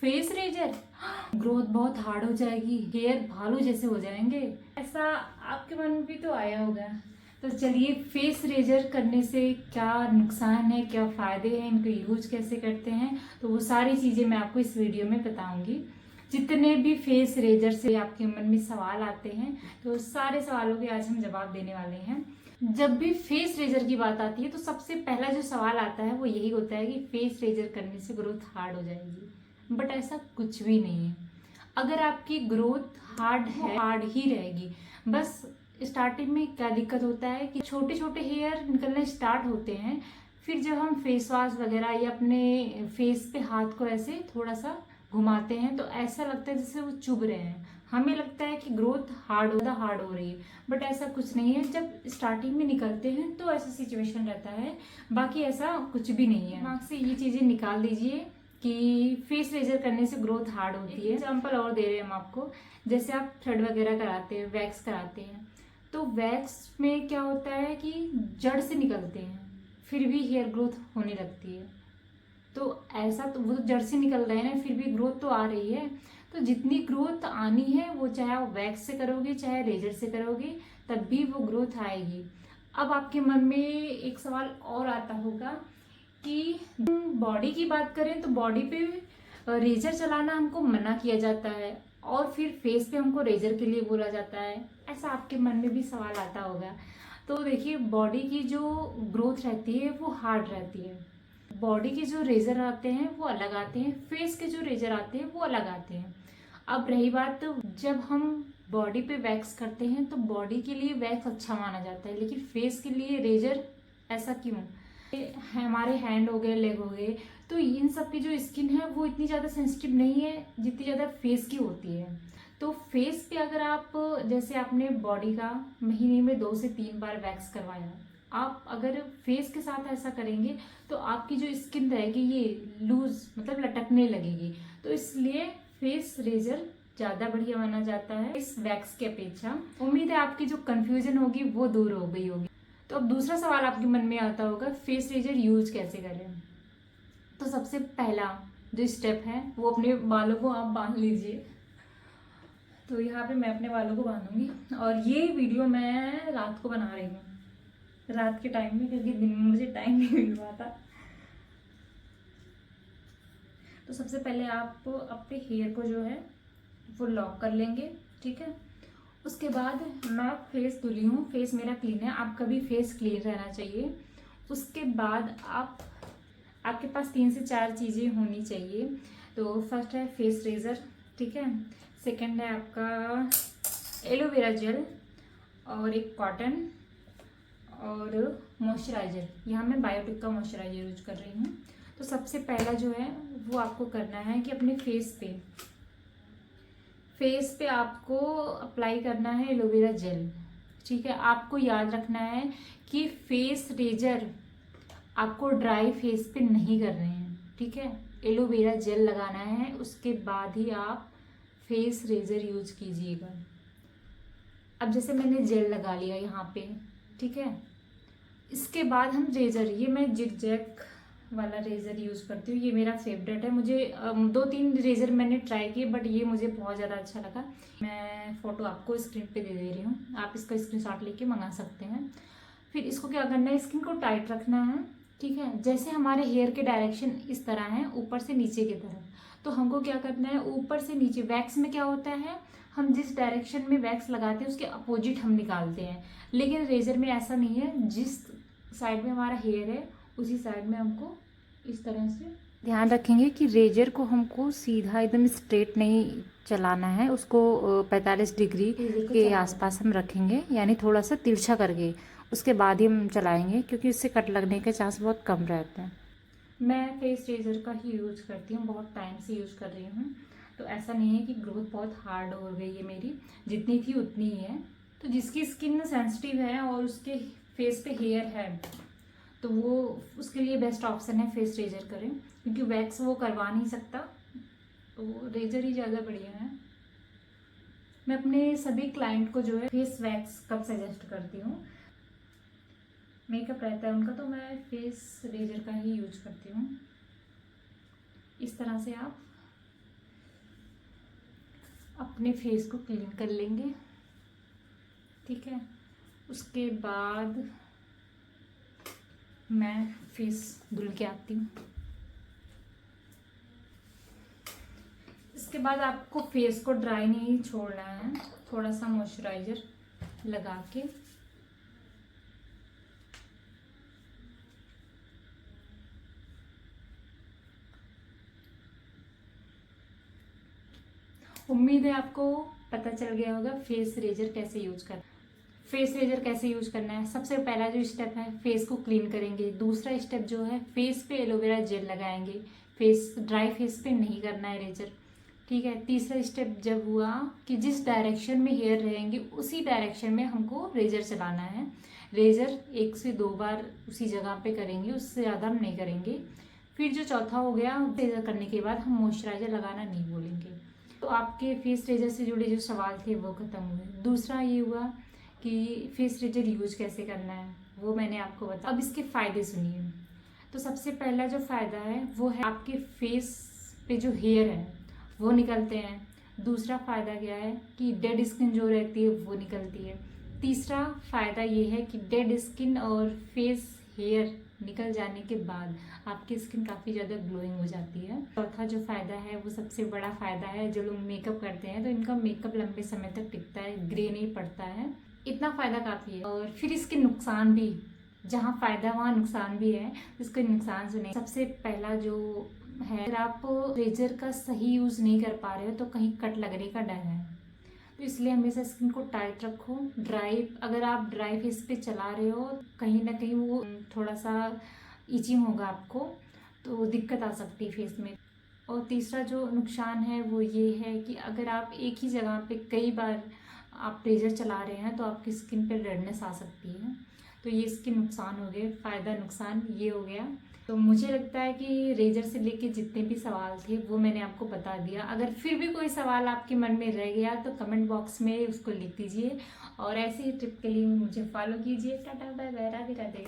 Face razor, growth बहुत hard हो जाएगी, हेयर भालू जैसे हो जाएंगे, ऐसा आपके मन में भी तो आया होगा। तो चलिए, फेस रेजर करने से क्या नुकसान है, क्या फायदे हैं, इनको यूज कैसे करते हैं, तो वो सारी चीजें मैं आपको इस वीडियो में बताऊंगी। जितने भी फेस रेजर से आपके मन में सवाल आते हैं, तो सारे सवालों के आज हम जवाब देने वाले हैं। जब भी फेस रेजर की बात आती है तो सबसे पहला जो सवाल आता है वो यही होता है कि फेस रेजर करने से ग्रोथ हार्ड हो जाएगी। बट ऐसा कुछ भी नहीं है। अगर आपकी ग्रोथ हार्ड है, हार्ड ही रहेगी। बस स्टार्टिंग में क्या दिक्कत होता है कि छोटे छोटे हेयर निकलने स्टार्ट होते हैं। फिर जब हम फेस वॉश वगैरह या अपने फेस पे हाथ को ऐसे थोड़ा सा घुमाते हैं तो ऐसा लगता है जैसे वो चुभ रहे हैं। हमें लगता है कि ग्रोथ हार्ड हो रही है, बट ऐसा कुछ नहीं है। जब स्टार्टिंग में निकलते हैं तो ऐसा सिचुएशन रहता है, बाकी ऐसा कुछ भी नहीं है। दिमाग से ये चीजें निकाल दीजिए कि फेस रेजर करने से ग्रोथ हार्ड होती है। एग्जाम्पल और दे रहे हैं हम आपको, जैसे आप थ्रेड वगैरह कराते हैं, वैक्स कराते हैं, तो वैक्स में क्या होता है कि जड़ से निकलते हैं, फिर भी हेयर ग्रोथ होने लगती है। तो ऐसा तो वो जड़ से निकल रहे हैं ना, फिर भी ग्रोथ तो आ रही है। तो जितनी ग्रोथ आनी है वो चाहे आप वैक्स से करोगे चाहे रेजर से करोगे, तब भी वो ग्रोथ आएगी। अब आपके मन में एक सवाल और आता होगा कि बॉडी की बात करें तो बॉडी पे रेजर चलाना हमको मना किया जाता है और फिर फेस पे हमको रेजर के लिए बोला जाता है। ऐसा आपके मन में भी सवाल आता होगा। तो देखिए, बॉडी की जो ग्रोथ रहती है वो हार्ड रहती है। बॉडी के जो रेजर आते हैं वो अलग आते हैं, फेस के जो रेजर आते हैं वो अलग आते हैं। अब रही बात, जब हम बॉडी पे वैक्स करते हैं तो बॉडी के लिए वैक्स अच्छा माना जाता है, लेकिन फेस के लिए रेजर ऐसा क्यों? हमारे हैंड हो गए, लेग हो गए, तो इन सब की जो स्किन है वो इतनी ज़्यादा सेंसिटिव नहीं है जितनी ज़्यादा फेस की होती है। तो फेस पे अगर आप, जैसे आपने बॉडी का महीने में 2 से 3 बार वैक्स करवाया, आप अगर फेस के साथ ऐसा करेंगे तो आपकी जो स्किन रहेगी ये लूज, मतलब लटकने लगेगी। तो इसलिए फेस रेजर ज़्यादा बढ़िया माना जाता है इस वैक्स की अपेक्षा। उम्मीद है आपकी जो कंफ्यूजन होगी वो दूर हो गई होगी। तो अब दूसरा सवाल आपके मन में आता होगा, फेस रेजर यूज कैसे करें? तो सबसे पहला जो स्टेप है वो अपने बालों को आप बांध लीजिए। तो यहाँ पे मैं अपने बालों को बांधूंगी और ये वीडियो मैं रात को बना रही हूँ, रात के टाइम में, क्योंकि दिन में मुझे टाइम नहीं मिल पाता। तो सबसे पहले आप अपने हेयर को जो है वो लॉक कर लेंगे, ठीक है। उसके बाद मैं फेस धुली हूँ, फेस मेरा क्लीन है, आपका भी फेस क्लीन रहना चाहिए। उसके बाद आपके पास 3 से 4 चीज़ें होनी चाहिए। तो फर्स्ट है फेस रेजर, ठीक है। सेकंड है आपका एलोवेरा जेल और एक कॉटन और मॉइस्चराइजर। यहाँ मैं बायोटिक का मॉइस्चराइजर यूज कर रही हूँ। तो सबसे पहला जो है वो आपको करना है कि अपने फेस पे आपको अप्लाई करना है एलोवेरा जेल, ठीक है। आपको याद रखना है कि फेस रेजर आपको ड्राई फेस पे नहीं कर रहे हैं, ठीक है। एलोवेरा जेल लगाना है, उसके बाद ही आप फेस रेजर यूज कीजिएगा। अब जैसे मैंने जेल लगा लिया यहाँ पे, ठीक है। इसके बाद हम रेजर, ये मैं जिगजैग वाला रेजर यूज करती हूँ, ये मेरा फेवरेट है। मुझे 2-3 रेजर मैंने ट्राई किए बट ये मुझे बहुत ज़्यादा अच्छा लगा। मैं फोटो आपको स्क्रीन पे दे रही हूँ, आप इसका स्क्रीनशॉट लेके मंगा सकते हैं। फिर इसको क्या करना है, स्किन को टाइट रखना है, ठीक है। जैसे हमारे हेयर के डायरेक्शन इस तरह है, ऊपर से नीचे की तरफ, तो हमको क्या करना है, ऊपर से नीचे। वैक्स में क्या होता है, हम जिस डायरेक्शन में वैक्स लगाते हैं उसके अपोजिट हम निकालते हैं, लेकिन रेजर में ऐसा नहीं है। जिस साइड में हमारा हेयर है उसी साइड में हमको इस तरह से ध्यान रखेंगे कि रेजर को हमको सीधा एकदम स्ट्रेट नहीं चलाना है, उसको 45 डिग्री के आसपास हम रखेंगे, यानी थोड़ा सा तिरछा करके उसके बाद ही हम चलाएंगे, क्योंकि उससे कट लगने के चांस बहुत कम रहते हैं। मैं फेस रेजर का ही यूज करती हूँ, बहुत टाइम से यूज कर रही हूँ। तो ऐसा नहीं है कि ग्रोथ बहुत हार्ड हो गई है मेरी, जितनी थी उतनी ही है। तो जिसकी स्किन सेंसिटिव है और उसके फेस पे हेयर है तो वो, उसके लिए बेस्ट ऑप्शन है फेस रेजर करें, क्योंकि वैक्स वो करवा नहीं सकता, तो रेजर ही ज़्यादा बढ़िया है। मैं अपने सभी क्लाइंट को जो है फेस वैक्स कब सजेस्ट करती हूँ, मेकअप रहता है उनका, तो मैं फेस रेजर का ही यूज करती हूँ। इस तरह से आप अपने फेस को क्लीन कर लेंगे। ठीक है, उसके बाद मैं फेस धुल के आती हूँ। इसके बाद आपको फेस को ड्राई नहीं छोड़ना है, थोड़ा सा मॉइस्चराइज़र लगा के उम्मीद है आपको पता चल गया होगा फेस रेजर कैसे यूज करना। फेस रेजर कैसे यूज करना है, सबसे पहला जो स्टेप है फेस को क्लीन करेंगे। दूसरा स्टेप जो है फेस पे एलोवेरा जेल लगाएंगे। फेस ड्राई फेस पे नहीं करना है रेजर। ठीक है, तीसरा स्टेप जब हुआ कि जिस डायरेक्शन में हेयर रहेंगे उसी डायरेक्शन में हमको रेजर चलाना है। रेजर 1 से 2 बार उसी जगह पे करेंगे, उससे ज़्यादा हम नहीं करेंगे। फिर जो चौथा हो गया, रेजर करने के बाद हम मॉइस्चराइजर लगाना नहीं बोलेंगे। तो आपके फेस रेजर से जुड़े जो सवाल थे वो ख़त्म हुए। दूसरा ये हुआ कि फेस रेजर यूज कैसे करना है, वो मैंने आपको बताया। अब इसके फ़ायदे सुनिए। तो सबसे पहला जो फ़ायदा है वो है आपके फेस पे जो हेयर है वो निकलते हैं। दूसरा फ़ायदा क्या है कि डेड स्किन जो रहती है वो निकलती है। तीसरा फ़ायदा ये है कि डेड स्किन और फेस हेयर निकल जाने के बाद आपकी स्किन काफ़ी ज़्यादा ग्लोइंग हो जाती है। चौथा जो फ़ायदा है वो सबसे बड़ा फ़ायदा है, जो लोग मेकअप करते हैं तो इनका मेकअप लंबे समय तक टिकता है, ग्रे नहीं पड़ता है। इतना फ़ायदा काफ़ी है। और फिर इसके नुकसान भी, जहाँ फ़ायदा वहाँ नुकसान भी है। इसके नुकसान सुने। सबसे पहला जो है, अगर आप रेजर का सही यूज़ नहीं कर पा रहे हो तो कहीं कट लगने का डर है, तो इसलिए हमेशा स्किन को टाइट रखो। अगर आप ड्राई फेस पे चला रहे हो कहीं ना कहीं वो थोड़ा सा इचिंग होगा आपको, तो दिक्कत आ सकती है फेस में। और तीसरा जो नुकसान है वो ये है कि अगर आप एक ही जगह पे कई बार आप रेजर चला रहे हैं तो आपकी स्किन पे रेडनेस आ सकती है। तो ये इसके नुकसान हो गए, फ़ायदा नुकसान ये हो गया। तो मुझे लगता है कि रेजर से लेके जितने भी सवाल थे वो मैंने आपको बता दिया। अगर फिर भी कोई सवाल आपके मन में रह गया तो कमेंट बॉक्स में उसको लिख दीजिए। और ऐसे ही टिप के लिए मुझे फॉलो कीजिए। Tata bye bye, Radhe Radhe.